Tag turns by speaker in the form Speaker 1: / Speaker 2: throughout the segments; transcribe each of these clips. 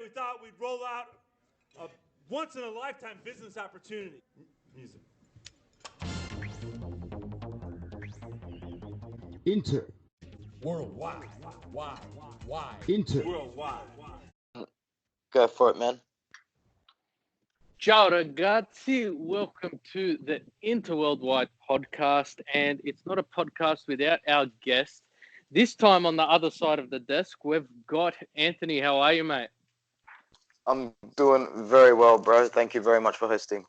Speaker 1: We thought we'd roll out a once-in-a-lifetime business opportunity. Music.
Speaker 2: Inter.
Speaker 1: Worldwide.
Speaker 2: Inter.
Speaker 1: Worldwide.
Speaker 3: Go for it, man.
Speaker 4: Ciao ragazzi, welcome to the Interworldwide podcast, and it's not a podcast without our guest. This time on the other side of the desk, we've got Anthony. How are you, mate?
Speaker 3: I'm doing very well, bro. Thank you very much for hosting.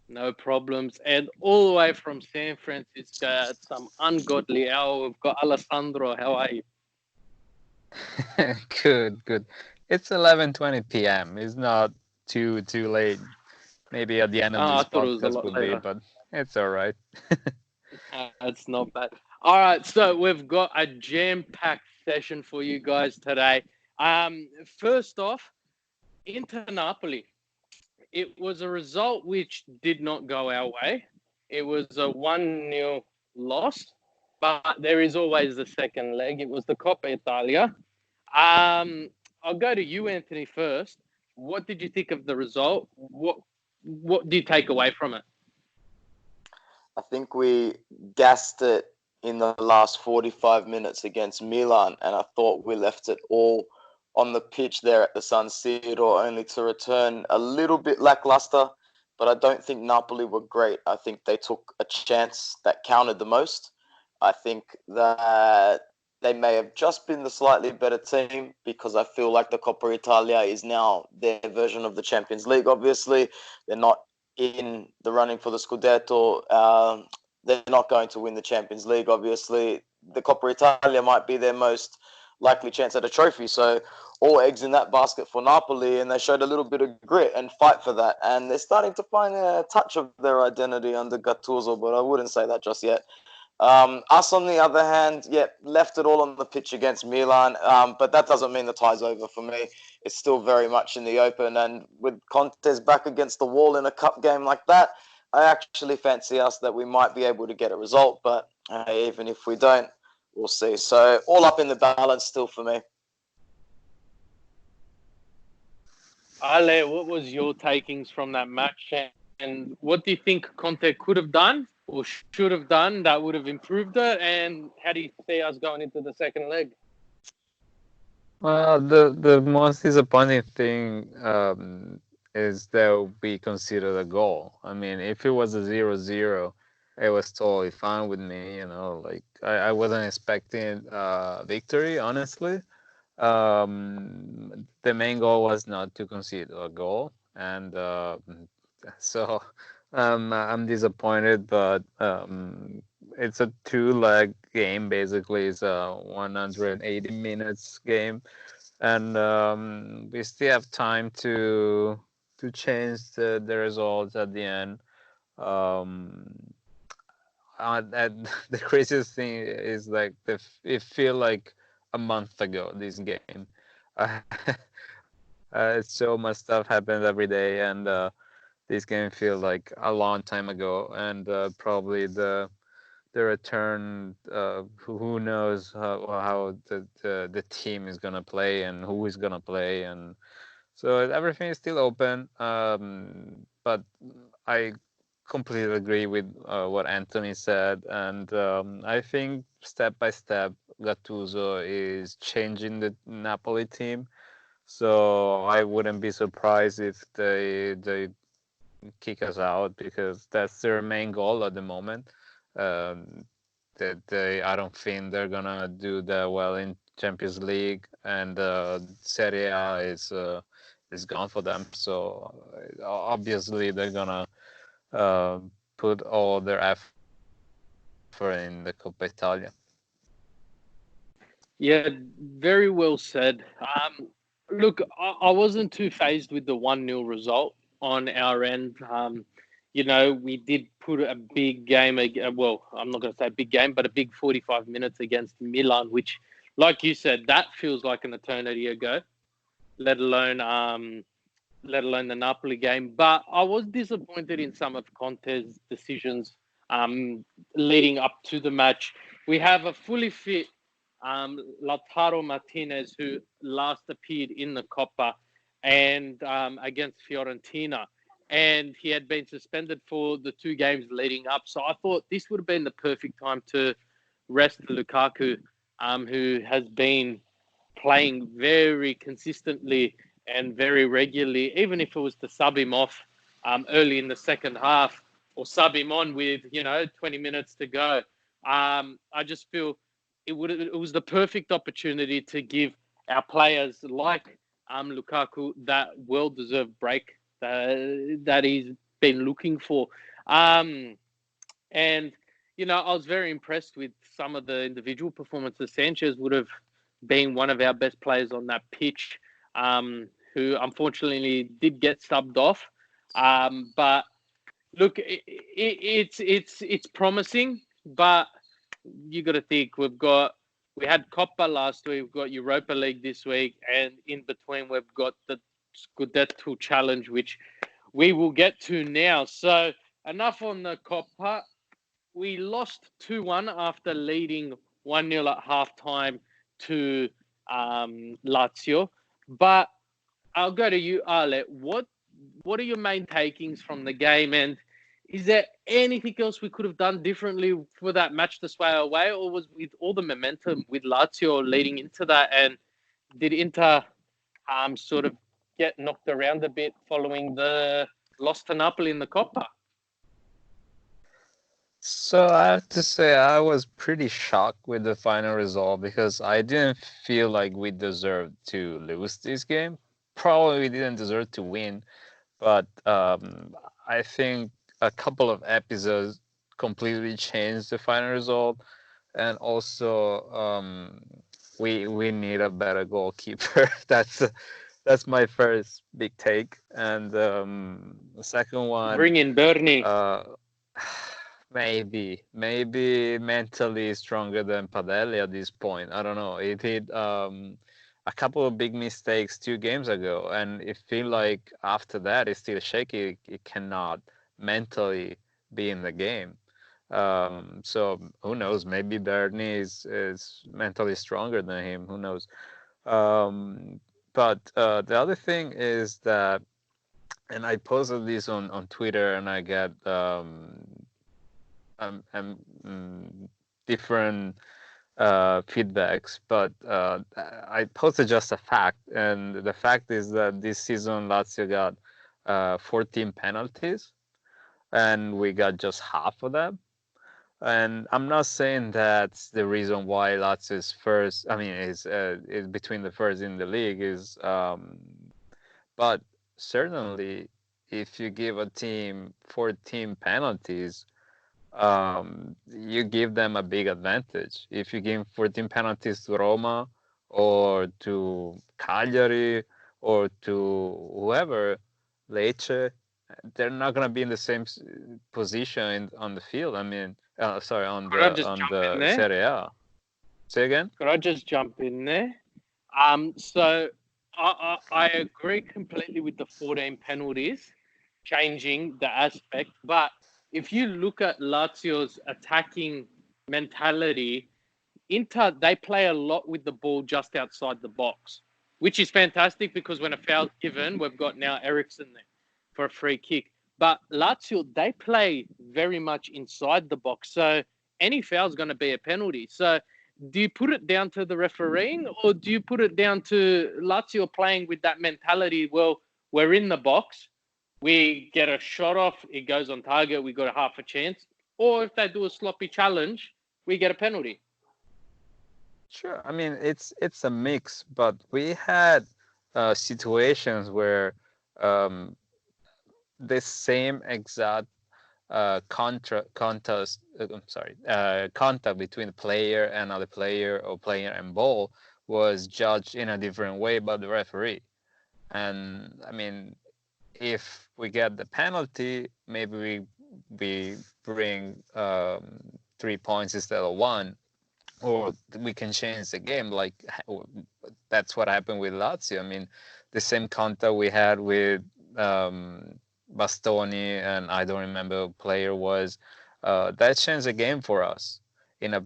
Speaker 4: No problems. And all the way from San Francisco at some ungodly hour, we've got Alessandro. How are you?
Speaker 5: Good. It's 11:20 p.m. It's not too late. Maybe at the end of
Speaker 4: I
Speaker 5: this
Speaker 4: thought it was a
Speaker 5: podcast
Speaker 4: lot
Speaker 5: will
Speaker 4: later.
Speaker 5: be, but it's all right.
Speaker 4: It's not bad. All right, so we've got a jam-packed session for you guys today. First off, Inter Napoli. It was a result which did not go our way. It was a 1-0 loss, but there is always the second leg. It was the Coppa Italia. I'll go to you, Anthony, first. What did you think of the result? What do you take away from it?
Speaker 3: I think we gassed it in the last 45 minutes against Milan, and I thought we left it all on the pitch there at the San Siro, only to return a little bit lackluster. But I don't think Napoli were great. I think they took a chance that counted the most. I think that they may have just been the slightly better team, because I feel like the Coppa Italia is now their version of the Champions League. Obviously, they're not in the running for the Scudetto. They're not going to win the Champions League, obviously. The Coppa Italia might be their most likely chance at a trophy. So all eggs in that basket for Napoli, and they showed a little bit of grit and fight for that. And they're starting to find a touch of their identity under Gattuso, but I wouldn't say that just yet. Us, on the other hand, left it all on the pitch against Milan, but that doesn't mean the tie's over for me. It's still very much in the open, and with Conte's back against the wall in a cup game like that, I actually fancy us that we might be able to get a result, but even if we don't, we'll see. So all up in the balance still for me.
Speaker 4: Ale, what was your takings from that match, and what do you think Conte could have done or should have done that would have improved it, and how do you see us going into the second leg?
Speaker 5: Well, the most disappointing thing is that we considered a goal. I mean, if it was a 0-0, it was totally fine with me. You know, like I wasn't expecting victory, honestly. The main goal was not to concede a goal, and so I'm disappointed. But it's a 2-leg game. Basically, it's a 180 minutes game, and we still have time to change the results at the end. And the craziest thing is, like, it feel like a month ago, this game. So much stuff happens every day, and this game feel like a long time ago, and probably the return, who knows how the team is gonna play and who is gonna play, and so everything is still open. But I completely agree with what Anthony said, and I think step by step Gattuso is changing the Napoli team. So I wouldn't be surprised if they kick us out, because that's their main goal at the moment. That I don't think they're gonna do that well in Champions League, and Serie A is gone for them. So obviously they're gonna put all their effort in the Coppa Italia.
Speaker 4: Yeah, very well said. Look, I wasn't too phased with the 1-0 result on our end. We did put a big game, well, I'm not going to say a big game, but a big 45 minutes against Milan, which, like you said, that feels like an eternity ago, let alone the Napoli game. But I was disappointed in some of Conte's decisions leading up to the match. We have a fully fit Lautaro Martinez, who last appeared in the Coppa, and against Fiorentina. And he had been suspended for the 2 games leading up. So I thought this would have been the perfect time to rest Lukaku, who has been playing very consistently and very regularly, even if it was to sub him off early in the second half or sub him on with, 20 minutes to go. I just feel it was the perfect opportunity to give our players like Lukaku that well-deserved break that he's been looking for. And, I was very impressed with some of the individual performances. Sanchez would have been one of our best players on that pitch, who unfortunately did get subbed off. But look, it's promising, but you got to think we had Coppa last week, we've got Europa League this week, and in between we've got the Scudetto Challenge, which we will get to now. So enough on the Coppa. We lost 2-1 after leading 1-0 at halftime to Lazio. But I'll go to you, Ale. What are your main takings from the game? And is there anything else we could have done differently for that match to sway away? Or was with all the momentum with Lazio leading into that? And did Inter sort of get knocked around a bit following the loss to Napoli in the Coppa?
Speaker 5: So I have to say I was pretty shocked with the final result because I didn't feel like we deserved to lose this game. Probably we didn't deserve to win, but I think a couple of episodes completely changed the final result, and also we need a better goalkeeper. That's my first big take, and the second one.
Speaker 4: Bring in Bernie.
Speaker 5: Maybe mentally stronger than Padelli at this point. I don't know. He did a couple of big mistakes 2 games ago, and it feels like after that it's still shaky. It cannot mentally be in the game. So who knows? Maybe Bernie is mentally stronger than him. Who knows? But the other thing is that, and I posted this on Twitter, and I get different feedbacks, but I posted just a fact, and the fact is that this season Lazio got 14 penalties, and we got just half of them. And I'm not saying that's the reason why Lazio is first. I mean, is between the first in the league is, but certainly if you give a team 14 penalties, you give them a big advantage. If you give 14 penalties to Roma or to Cagliari or to whoever, Lecce, they're not going to be in the same position on the field. I mean, sorry, on the Serie A. Say again?
Speaker 4: Could I just jump in there? So I agree completely with the 14 penalties, changing the aspect, but if you look at Lazio's attacking mentality, Inter, they play a lot with the ball just outside the box, which is fantastic because when a foul's given, we've got now Eriksen there for a free kick. But Lazio, they play very much inside the box. So any foul is going to be a penalty. So do you put it down to the refereeing, or do you put it down to Lazio playing with that mentality? Well, we're in the box. We get a shot off, it goes on target, we got a half a chance. Or if they do a sloppy challenge, we get a penalty.
Speaker 5: Sure. I mean, it's a mix, but we had situations where the same exact contact between the player and another player, or player and ball, was judged in a different way by the referee. And I mean, if we get the penalty, maybe we bring 3 points instead of 1, or we can change the game. Like that's what happened with Lazio. I mean, the same contact we had with Bastoni, and I don't remember who player was. That changed the game for us in a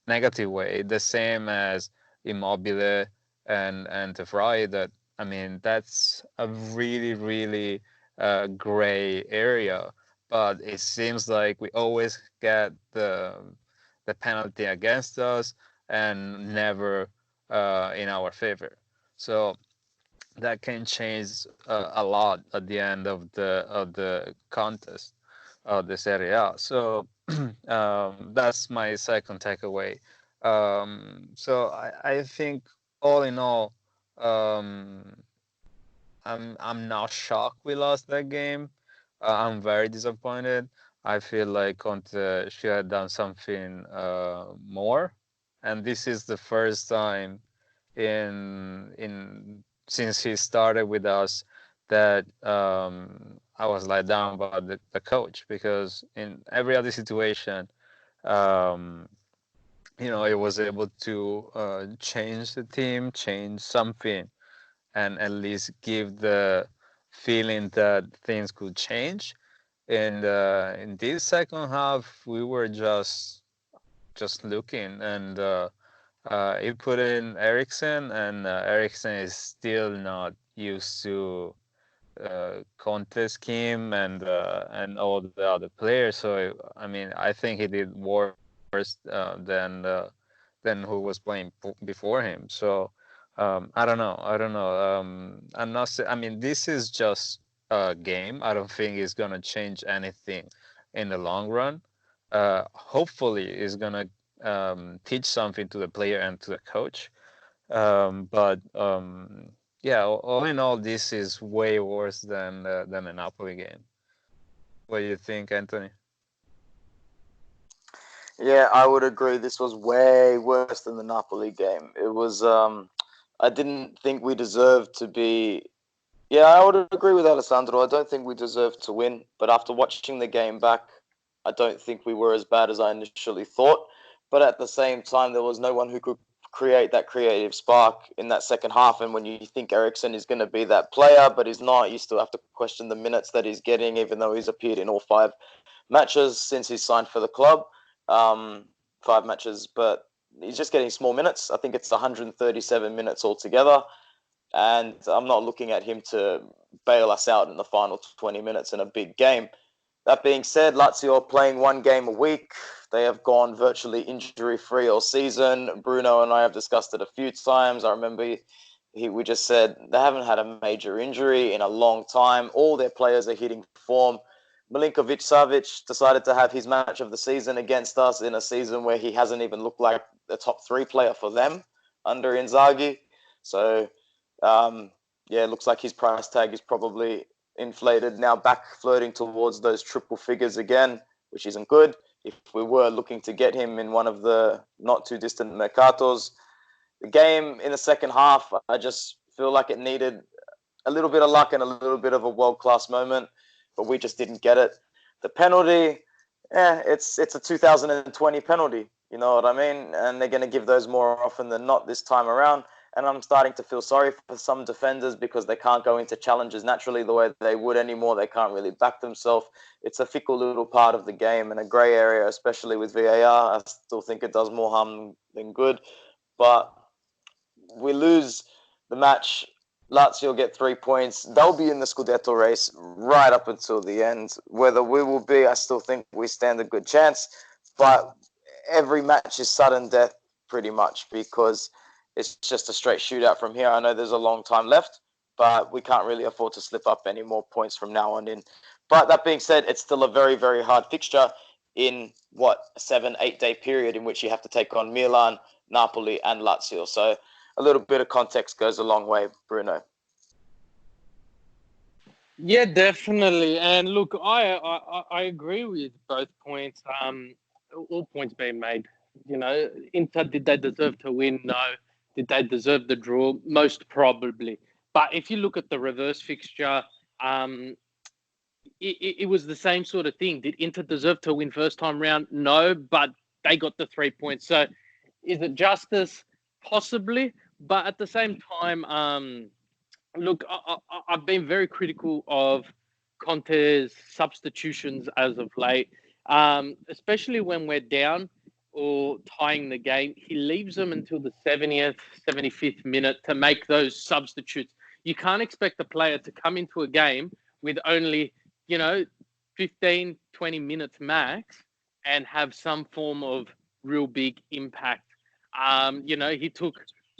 Speaker 5: negative way. The same as Immobile and De Vrij. That, I mean, that's a really, really gray area. But it seems like we always get the penalty against us and never in our favor. So that can change a lot at the end of the contest of the Serie A. So that's my second takeaway. So I think all in all, um, I'm not shocked we lost that game. I'm very disappointed. I feel like Conte should have done something more, and this is the first time in since he started with us that I was let down by the coach, because in every other situation, um, it was able to change the team, change something, and at least give the feeling that things could change. And in this second half, we were just looking, and he put in Ericsson, and Ericsson is still not used to Conte's scheme and all the other players. So I mean, I think he did worse than who was playing before him. So I don't know. I don't know. I'm not. I mean, this is just a game. I don't think it's gonna change anything in the long run. Hopefully, it's gonna teach something to the player and to the coach. But yeah, all in all, this is way worse than a Napoli game. What do you think, Anthony?
Speaker 3: Yeah, I would agree. This was way worse than the Napoli game. It was. I didn't think we deserved to be. Yeah, I would agree with Alessandro. I don't think we deserved to win. But after watching the game back, I don't think we were as bad as I initially thought. But at the same time, there was no one who could create that creative spark in that second half. And when you think Ericsson is going to be that player, but he's not, you still have to question the minutes that he's getting, even though he's appeared in all 5 matches since he's signed for the club. 5 matches, but he's just getting small minutes. I think it's 137 minutes altogether. And I'm not looking at him to bail us out in the final 20 minutes in a big game. That being said, Lazio are playing one game a week. They have gone virtually injury-free all season. Bruno and I have discussed it a few times. I remember we just said they haven't had a major injury in a long time. All their players are hitting form. Milinkovic-Savic decided to have his match of the season against us in a season where he hasn't even looked like the top 3 player for them under Inzaghi. So, yeah, it looks like his price tag is probably inflated, now back flirting towards those triple figures again, which isn't good. If we were looking to get him in one of the not too distant mercatos, the game in the second half, I just feel like it needed a little bit of luck and a little bit of a world-class moment, but we just didn't get it. The penalty, it's a 2020 penalty, you know what I mean? And they're going to give those more often than not this time around. And I'm starting to feel sorry for some defenders because they can't go into challenges naturally the way they would anymore. They can't really back themselves. It's a fickle little part of the game and a grey area, especially with VAR. I still think it does more harm than good. But we lose the match. Lazio get 3 points. They'll be in the Scudetto race right up until the end. Whether we will be, I still think we stand a good chance. But every match is sudden death pretty much because it's just a straight shootout from here. I know there's a long time left, but we can't really afford to slip up any more points from now on in. But that being said, it's still a very, very hard fixture in, a 7-8 day period in which you have to take on Milan, Napoli, and Lazio. So a little bit of context goes a long way, Bruno.
Speaker 4: Yeah, definitely. And look, I agree with both points. All points being made. You know, Inter, did they deserve to win? No. Did they deserve the draw? Most probably. But if you look at the reverse fixture, it was the same sort of thing. Did Inter deserve to win first time round? No, but they got the 3 points. So is it justice? Possibly. But at the same time, look, I've been very critical of Conte's substitutions as of late, especially when we're down or tying the game. He leaves them until the 70th, 75th minute to make those substitutes. You can't expect a player to come into a game with only, 15, 20 minutes max and have some form of real big impact. He took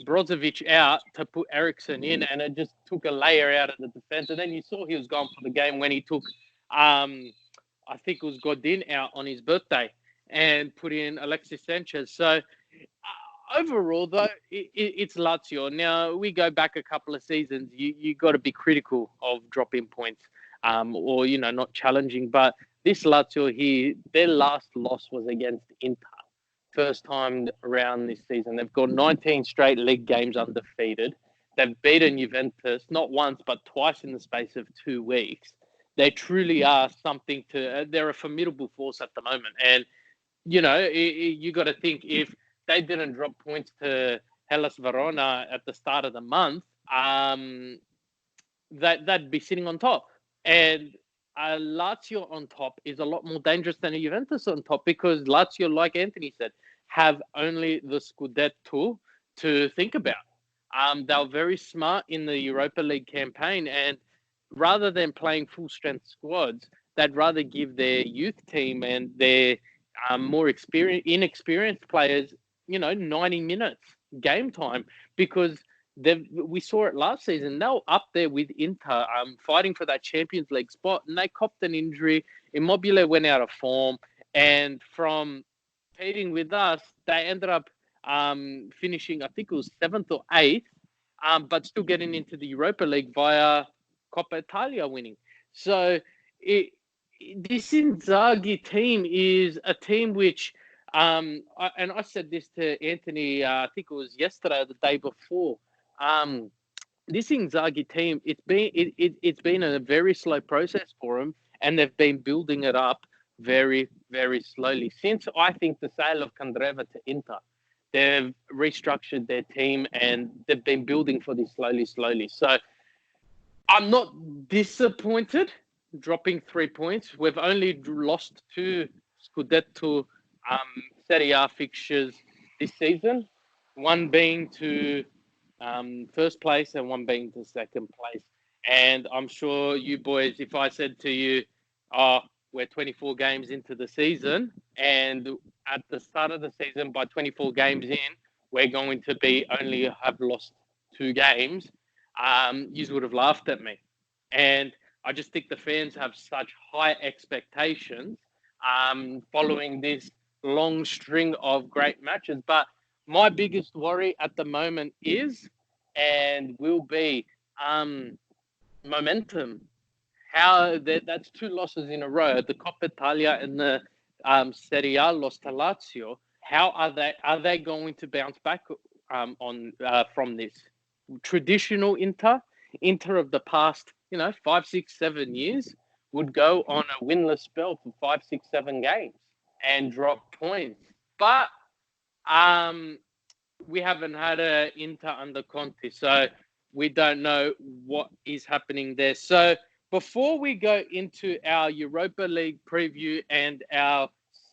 Speaker 4: Brozovic out to put Eriksson in, and it just took a layer out of the defense. And then you saw he was gone for the game when he took, I think it was Godin out on his birthday and put in Alexis Sanchez. So overall, though, it's Lazio. Now, we go back a couple of seasons, you got to be critical of dropping points or, not challenging. But this Lazio here, their last loss was against Inter. First time around this season. They've got 19 straight league games undefeated. They've beaten Juventus not once, but twice in the space of 2 weeks. They truly are something they're a formidable force at the moment. And, you got to think if they didn't drop points to Hellas Verona at the start of the month, that'd be sitting on top. And Lazio on top is a lot more dangerous than a Juventus on top because Lazio, like Anthony said, have only the Scudetto to think about. They were very smart in the Europa League campaign, and rather than playing full-strength squads, they'd rather give their youth team and their more inexperienced players, 90 minutes game time because we saw it last season. They were up there with Inter, fighting for that Champions League spot, and they copped an injury. Immobile went out of form, and from competing with us, they ended up finishing, I think it was 7th or 8th, but still getting into the Europa League via Coppa Italia winning. So this Inzaghi team is a team which, and I said this to Anthony, I think it was yesterday or the day before. This Inzaghi team, it's been a very slow process for them, and they've been building it up very, very slowly. Since I think the sale of Candreva to Inter, they've restructured their team and they've been building for this slowly. So I'm not disappointed dropping 3 points. We've only lost 2 Scudetto Serie A fixtures this season, one being to first place and one being to second place. And I'm sure you boys, if I said to you, we're 24 games into the season, and at the start of the season, by 24 games in, we're going to have lost 2 games, you would have laughed at me. And I just think the fans have such high expectations following this long string of great matches. But my biggest worry at the moment is and will be momentum. How that's 2 losses in a row, the Coppa Italia and the Serie A loss to Lazio. How are they going to bounce back from this? Traditional Inter of the past, 5, 6, 7 years would go on a winless spell for 5, 6, 7 games and drop points. But we haven't had a Inter under Conte, so we don't know what is happening there. So before we go into our Europa League preview and our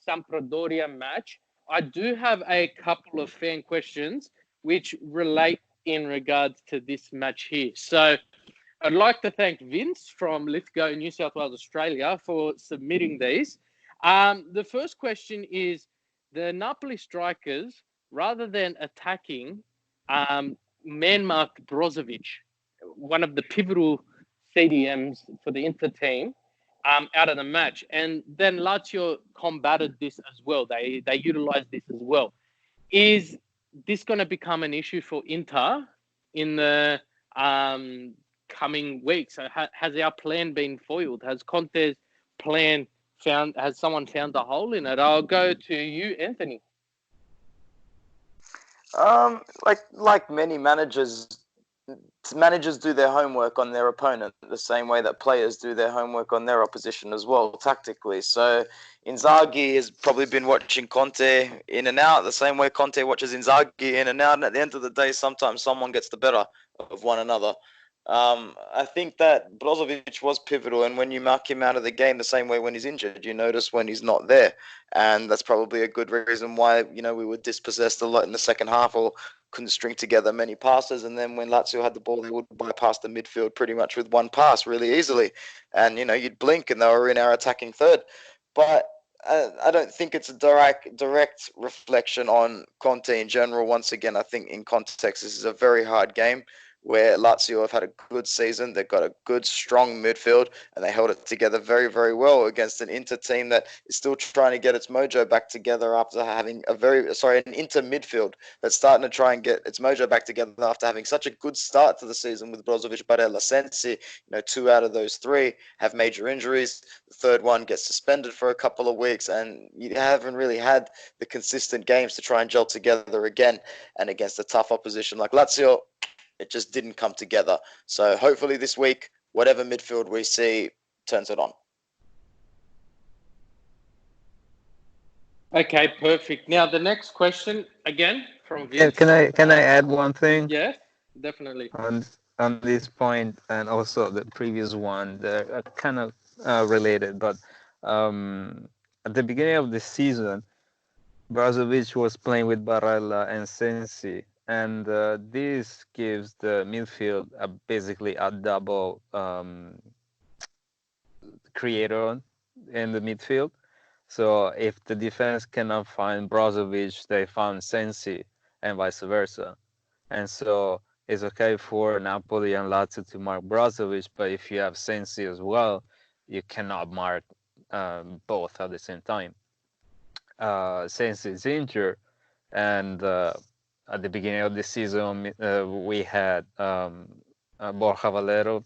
Speaker 4: Sampdoria match, I do have a couple of fan questions which relate in regards to this match here. So I'd like to thank Vince from Lithgow, New South Wales, Australia, for submitting these. The first question is, the Napoli strikers, rather than attacking, man-marked Brozovic, one of the pivotal CDMs for the Inter team, out of the match. And then Lazio combated this as well. They utilized this as well. Is this going to become an issue for Inter in the coming weeks? Has our plan been foiled? Has Conte's plan has someone found a hole in it? I'll go to you, Anthony.
Speaker 3: Like many managers do their homework on their opponent the same way that players do their homework on their opposition as well, tactically. So Inzaghi has probably been watching Conte in and out the same way Conte watches Inzaghi in and out. And at the end of the day, sometimes someone gets the better of one another. I think that Brozovic was pivotal, and when you mark him out of the game the same way when he's injured, you notice when he's not there, and that's probably a good reason why we were dispossessed a lot in the second half, or couldn't string together many passes. And then when Lazio had the ball, they would bypass the midfield pretty much with one pass really easily. And, you'd blink and they were in our attacking third. But I don't think it's a direct reflection on Conte in general. Once again, I think in context, this is a very hard game where Lazio have had a good season. They've got a good, strong midfield, and they held it together very, very well against an Inter team that is still trying to get its mojo back together after having an Inter midfield that's starting to try and get its mojo back together after having such a good start to the season with Brozovic, Barella, Sensi. 2 out of those 3 have major injuries. The third one gets suspended for a couple of weeks, and you haven't really had the consistent games to try and gel together again. And against a tough opposition like Lazio, it just didn't come together. So hopefully this week, whatever midfield we see turns it on.
Speaker 4: Okay, perfect. Now the next question again from
Speaker 5: Yeah,
Speaker 4: Vince.
Speaker 5: can I add one thing?
Speaker 4: Yeah, definitely.
Speaker 5: On this point and also the previous one, they're kind of related. But at the beginning of the season, Brozovic was playing with Barella and Sensi. And this gives the midfield basically a double creator in the midfield. So if the defense cannot find Brozovic, they found Sensi and vice versa. And so it's okay for Napoli and Lazio to mark Brozovic, but if you have Sensi as well, you cannot mark both at the same time. Sensi is injured, and at the beginning of the season, we had Borja Valero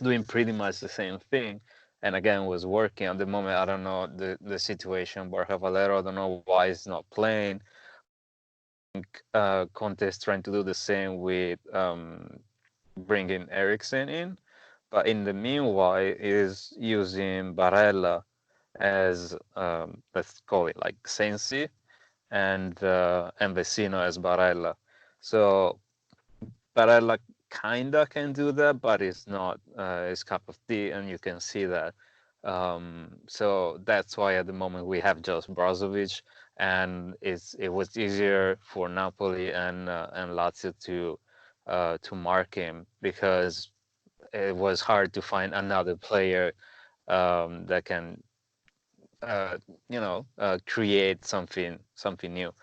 Speaker 5: doing pretty much the same thing, and again was working. At the moment, I don't know the situation. Borja Valero, I don't know why he's not playing. Conte is trying to do the same with bringing Eriksen in, but in the meanwhile, is using Barella as let's call it like Sensi, and Vecino as Barella. So Barella kinda can do that, but it's not his cup of tea, and you can see that. So that's why at the moment we have just Brozovic, and it was easier for Napoli and Lazio to mark him because it was hard to find another player that can create something new.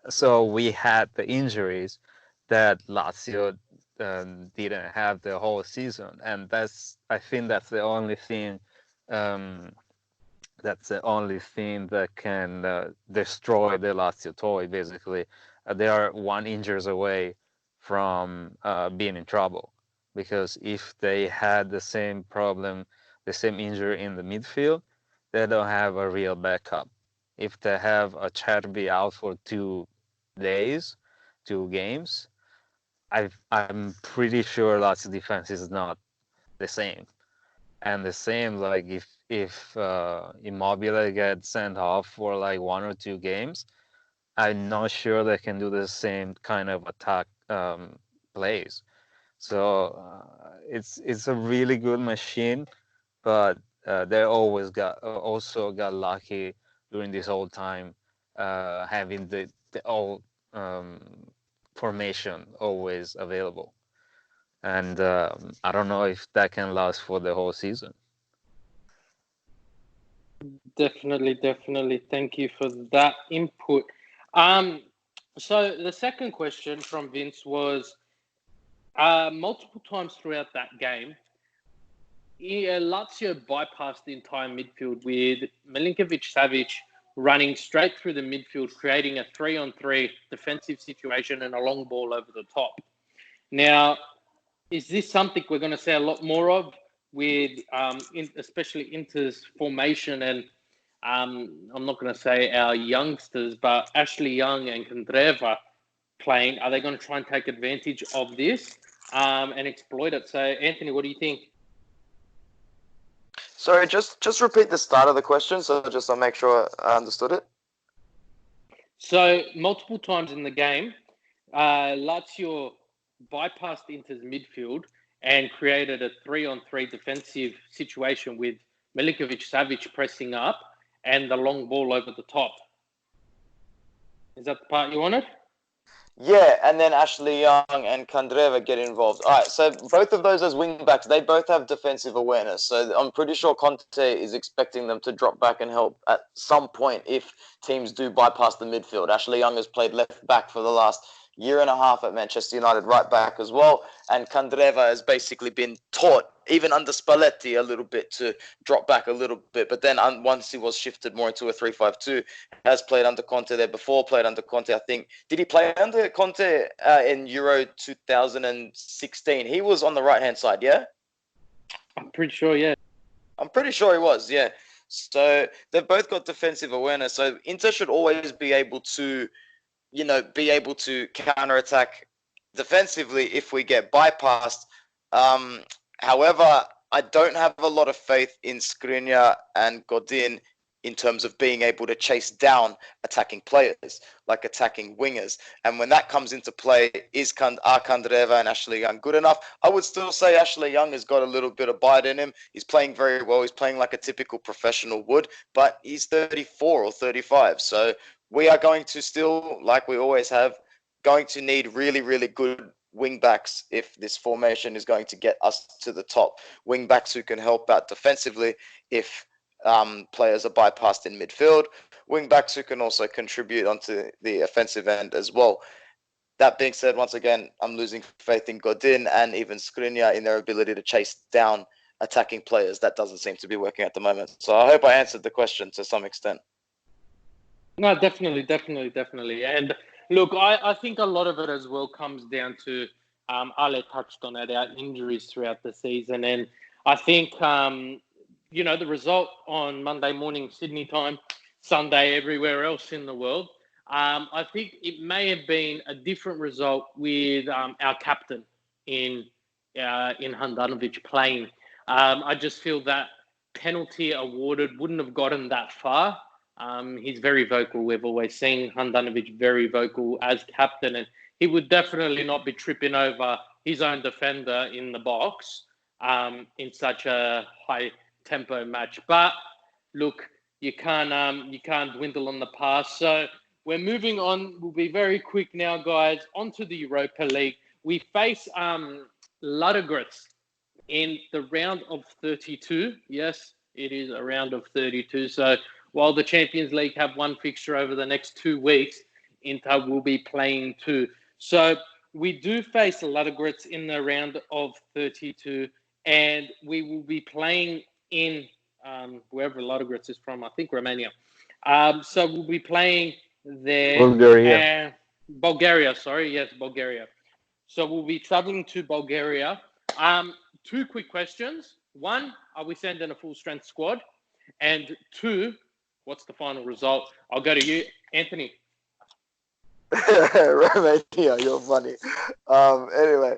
Speaker 5: So we had the injuries that Lazio didn't have the whole season, and I think that's the only thing that can destroy the Lazio toy. Basically, they are one injury away from being in trouble, because if they had the same problem, the same injury in the midfield, they don't have a real backup. If they have a Cherby out for 2 days, 2 games, I'm pretty sure Lazio defense is not the same. And the same, like if Immobile gets sent off for like 1 or 2 games, I'm not sure they can do the same kind of attack plays. So it's a really good machine, but they also got lucky during this whole time, having the old formation always available. And I don't know if that can last for the whole season.
Speaker 4: Definitely. Thank you for that input. So the second question from Vince was, multiple times throughout that game, Lazio bypassed the entire midfield with Milinkovic-Savic running straight through the midfield, creating a 3-on-3 defensive situation and a long ball over the top. Now, is this something we're going to see a lot more of with, especially Inter's formation and I'm not going to say our youngsters, but Ashley Young and Kandreva playing? Are they going to try and take advantage of this and exploit it? So, Anthony, what do you think?
Speaker 3: Sorry, just repeat the start of the question, so just to make sure I understood it.
Speaker 4: So, multiple times in the game, Lazio bypassed Inter's midfield and created a 3-on-3 defensive situation with Milinkovic-Savic pressing up and the long ball over the top. Is that the part you wanted?
Speaker 3: Yeah, and then Ashley Young and Kandreva get involved. All right, so both of those as wing backs, they both have defensive awareness. So I'm pretty sure Conte is expecting them to drop back and help at some point if teams do bypass the midfield. Ashley Young has played left back for the last year and a half at Manchester United, right back as well. And Kandreva has basically been taught, even under Spalletti, a little bit to drop back a little bit. But then once he was shifted more into a 3-5-2, has played under Conte there before, played under Conte, I think. Did he play under Conte in Euro 2016? He was on the right-hand side, yeah?
Speaker 4: I'm pretty sure, yeah.
Speaker 3: I'm pretty sure he was, yeah. So they've both got defensive awareness. So Inter should always be able to, counter-attack defensively if we get bypassed. However, I don't have a lot of faith in Skriniar and Godin in terms of being able to chase down attacking players, like attacking wingers. And when that comes into play, are Kandreva and Ashley Young good enough? I would still say Ashley Young has got a little bit of bite in him. He's playing very well. He's playing like a typical professional would, but he's 34 or 35. So we are going to still, like we always have, going to need really, really good wing backs if this formation is going to get us to the top. Wing backs who can help out defensively if players are bypassed in midfield. Wing backs who can also contribute onto the offensive end as well. That being said, once again, I'm losing faith in Godin and even Skriniar in their ability to chase down attacking players. That doesn't seem to be working at the moment. So I hope I answered the question to some extent.
Speaker 4: No, definitely. And look, I think a lot of it as well comes down to, Ale touched on it, our injuries throughout the season. And I think, the result on Monday morning, Sydney time, Sunday everywhere else in the world, I think it may have been a different result with our captain in Handanovic playing. I just feel that penalty awarded wouldn't have gotten that far. He's very vocal. We've always seen Handanovic very vocal as captain, and he would definitely not be tripping over his own defender in the box in such a high tempo match. But look, you can't dwindle on the past. So we're moving on. We'll be very quick now, guys. Onto the Europa League. We face Ludogorets in the round of 32. Yes, it is a round of 32. So while the Champions League have one fixture over the next 2 weeks, Inter will be playing 2. So we do face Ludogorets in the round of 32, and we will be playing in wherever Ludogorets is from, I think Romania. So we'll be playing there.
Speaker 5: Bulgaria.
Speaker 4: Bulgaria. So we'll be traveling to Bulgaria. 2 quick questions. 1, are we sending a full-strength squad? And 2, what's the final result? I'll go to you, Anthony.
Speaker 3: Romania, you're funny. Anyway,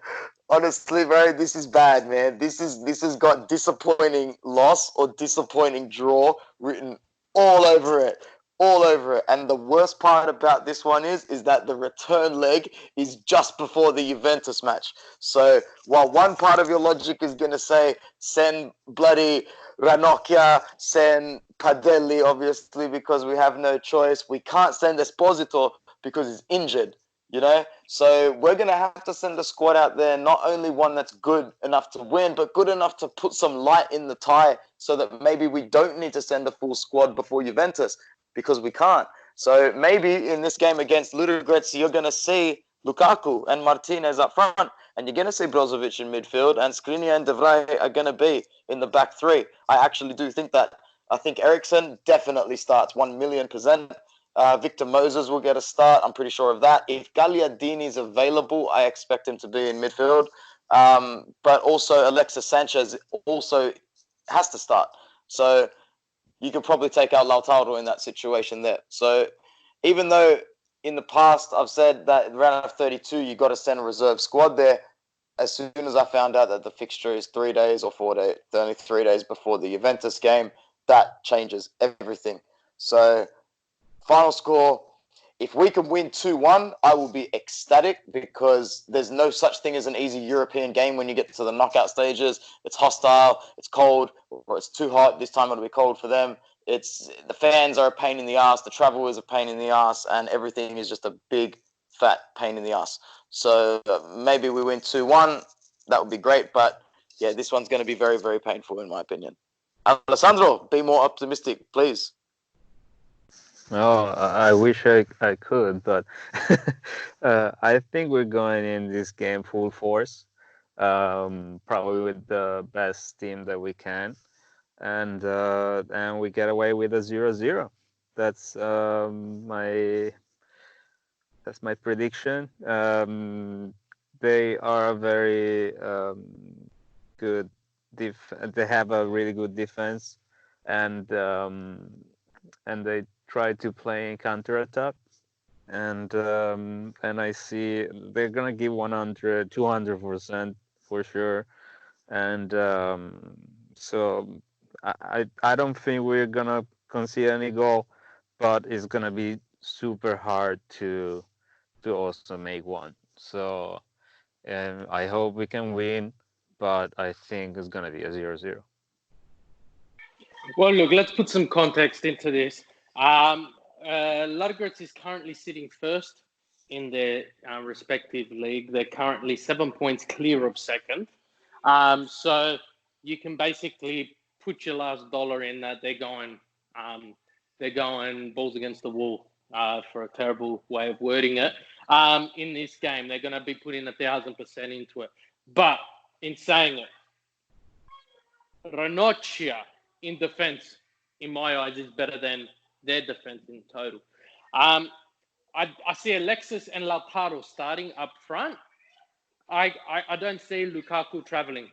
Speaker 3: honestly, bro, this is bad, man. This has got disappointing loss or disappointing draw written all over it. And the worst part about this one is that the return leg is just before the Juventus match. So while one part of your logic is going to say send bloody Ranocchia, send Padelli, obviously, because we have no choice. We can't send Esposito because he's injured, So we're going to have to send a squad out there, not only one that's good enough to win, but good enough to put some light in the tie so that maybe we don't need to send a full squad before Juventus because we can't. So maybe in this game against Ludogorets, you're going to see Lukaku and Martinez up front, and you're going to see Brozovic in midfield, and Skriniar and De Vrij are going to be in the back 3. I actually do think that. I think Eriksen definitely starts 1,000,000%. Victor Moses will get a start. I'm pretty sure of that. If Gagliardini is available, I expect him to be in midfield. But also Alexis Sanchez also has to start. So you could probably take out Lautaro in that situation there. So even though in the past I've said that round of 32, you got to send a reserve squad there, as soon as I found out that the fixture is 3 days or 4 days, only 3 days before the Juventus game, that changes everything. So final score, if we can win 2-1, I will be ecstatic because there's no such thing as an easy European game when you get to the knockout stages. It's hostile, it's cold, or it's too hot. This time it'll be cold for them. It's the fans are a pain in the ass, the travel is a pain in the ass, and everything is just a big fat pain in the ass. So maybe we win 2-1. That would be great, but yeah, this one's going to be very, very painful in my opinion. Alessandro, be more optimistic, please.
Speaker 5: Oh, I wish I could, but I think we're going in this game full force, probably with the best team that we can, and we get away with a 0-0. That's my prediction. They are very good. They have a really good defense, and they try to play in counterattack. And I see they're gonna give 100, 200% for sure. And so I don't think we're gonna concede any goal, but it's gonna be super hard to also make one. So I hope we can win, but I think it's gonna be a 0-0.
Speaker 4: Well, look, let's put some context into this. Ludogorets is currently sitting first in their respective league. They're currently 7 points clear of second. So you can basically put your last dollar in that they're going balls against the wall, for a terrible way of wording it. In this game, they're going to be putting 1,000% into it. But in saying it, Ranocchia in defense, in my eyes, is better than their defense in total. I see Alexis and Lautaro starting up front. I don't see Lukaku traveling.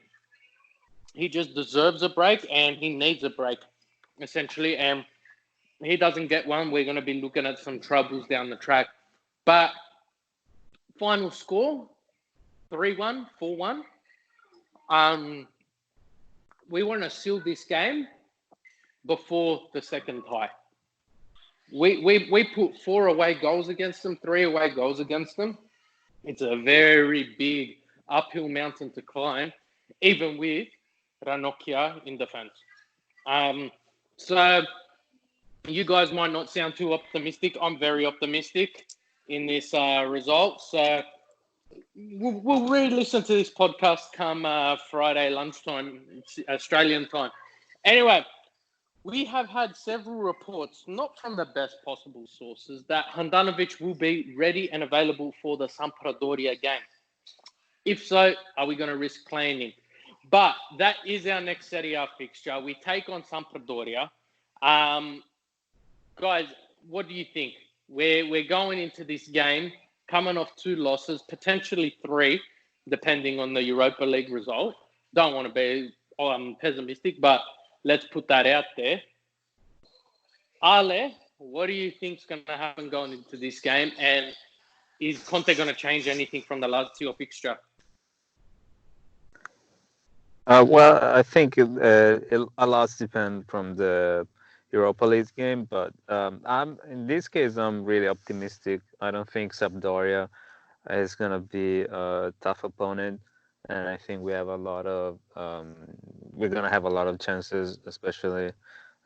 Speaker 4: He just deserves a break, and he needs a break, essentially. And he doesn't get one, we're going to be looking at some troubles down the track. But final score, 3-1, 4-1. We want to seal this game before the second tie. We put 4 away goals against them, 3 away goals against them. It's a very big uphill mountain to climb, even with Ranocchia in defense. So you guys might not sound too optimistic. I'm very optimistic in this result. So we'll re-listen to this podcast come Friday lunchtime, Australian time. Anyway, we have had several reports, not from the best possible sources, that Handanovic will be ready and available for the Sampdoria game. If so, are we going to risk playing him? But that is our next Serie A fixture. We take on Sampdoria. Guys, what do you think? We're going into this game, coming off 2 losses, potentially 3, depending on the Europa League result. Don't want to be pessimistic, but let's put that out there. Ale, what do you think is going to happen going into this game? And is Conte going to change anything from the Lazio fixture?
Speaker 5: Well, I think a lot depends from the Europa League game, but in this case, I'm really optimistic. I don't think Sampdoria is going to be a tough opponent, and I think we have a lot of we're going to have a lot of chances, especially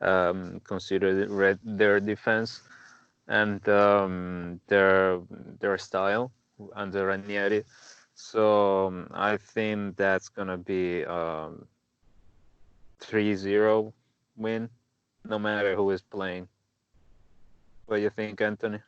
Speaker 5: consider their defense and their style under Ranieri. So I think that's gonna be 3-0 win, no matter who is playing. What do you think, Anthony?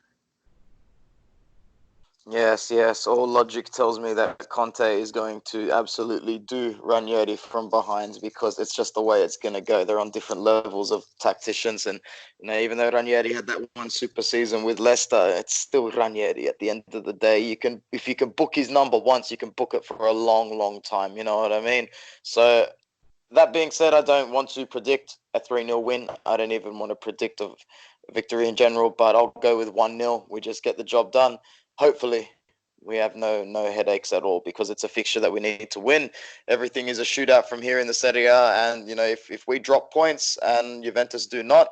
Speaker 3: Yes. All logic tells me that Conte is going to absolutely do Ranieri from behind because it's just the way it's going to go. They're on different levels of tacticians, and even though Ranieri had that one super season with Leicester, it's still Ranieri. At the end of the day, if you can book his number once, you can book it for a long, long time. You know what I mean? So that being said, I don't want to predict a 3-0 win. I don't even want to predict a victory in general, but I'll go with 1-0. We just get the job done. Hopefully, we have no headaches at all because it's a fixture that we need to win. Everything is a shootout from here in the Serie A, and if we drop points and Juventus do not,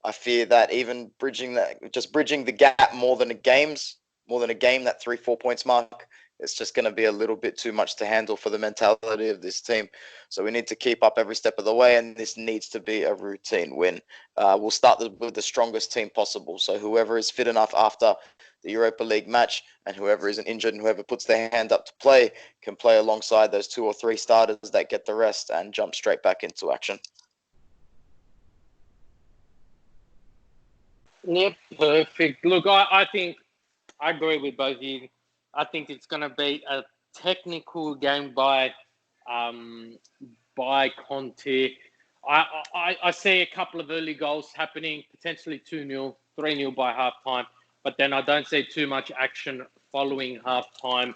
Speaker 3: I fear that even bridging the gap more than a game, that 3-4 points mark, it's just going to be a little bit too much to handle for the mentality of this team. So we need to keep up every step of the way, and this needs to be a routine win. We'll start with the strongest team possible. So whoever is fit enough after the Europa League match, and whoever isn't injured and whoever puts their hand up to play can play alongside those 2 or 3 starters that get the rest and jump straight back into action.
Speaker 4: Yep, perfect. Look, I think I agree with both of you. I think it's going to be a technical game by Conte. I see a couple of early goals happening, potentially 2-0, 3-0 by halftime, but then I don't see too much action following halftime.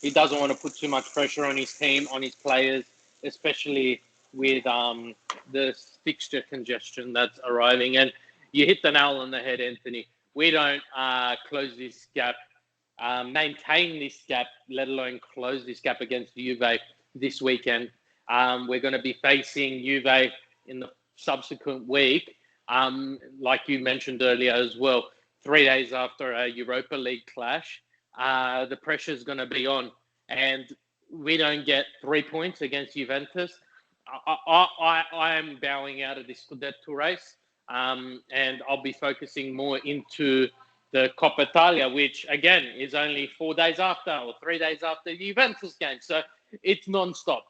Speaker 4: He doesn't want to put too much pressure on his team, on his players, especially with the fixture congestion that's arriving. And you hit the nail on the head, Anthony. We don't close this gap, maintain this gap, let alone close this gap against Juve this weekend. We're going to be facing Juve in the subsequent week, like you mentioned earlier as well, 3 days after a Europa League clash. The pressure is going to be on, and we don't get 3 points against Juventus. I am bowing out of this Scudetto race, and I'll be focusing more into the Coppa Italia, which again is only 4 days after or 3 days after the Juventus game. So it's non-stop.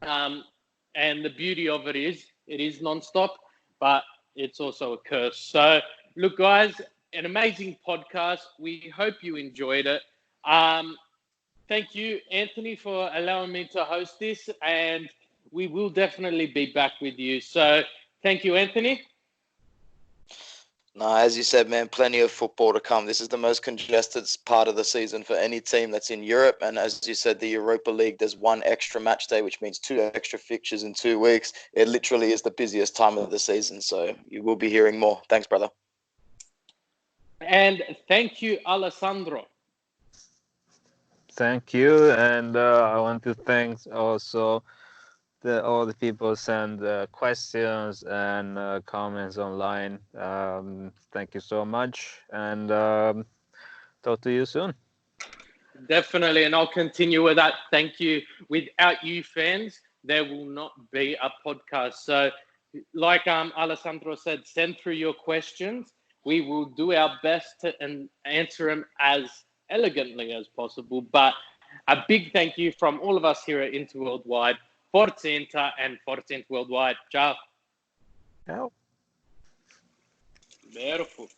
Speaker 4: And the beauty of it is non-stop, but it's also a curse. So look, guys, an amazing podcast. We hope you enjoyed it. Thank you, Anthony, for allowing me to host this, and we will definitely be back with you. So thank you, Anthony.
Speaker 3: No, as you said, man, plenty of football to come. This is the most congested part of the season for any team that's in Europe. And as you said, the Europa League, there's 1 extra match day, which means 2 extra fixtures in 2 weeks. It literally is the busiest time of the season. So you will be hearing more. Thanks, brother.
Speaker 4: And thank you, Alessandro.
Speaker 5: Thank you. And I want to thank also all the people send questions and comments online. Thank you so much, and talk to you soon.
Speaker 4: Definitely, and I'll continue with that. Thank you. Without you fans, there will not be a podcast. So like Alessandro said, send through your questions. We will do our best to answer them as elegantly as possible. But a big thank you from all of us here at Inter Worldwide. Forza Inter and Forza Inter Worldwide. Ciao.
Speaker 5: Ciao.
Speaker 4: Beautiful.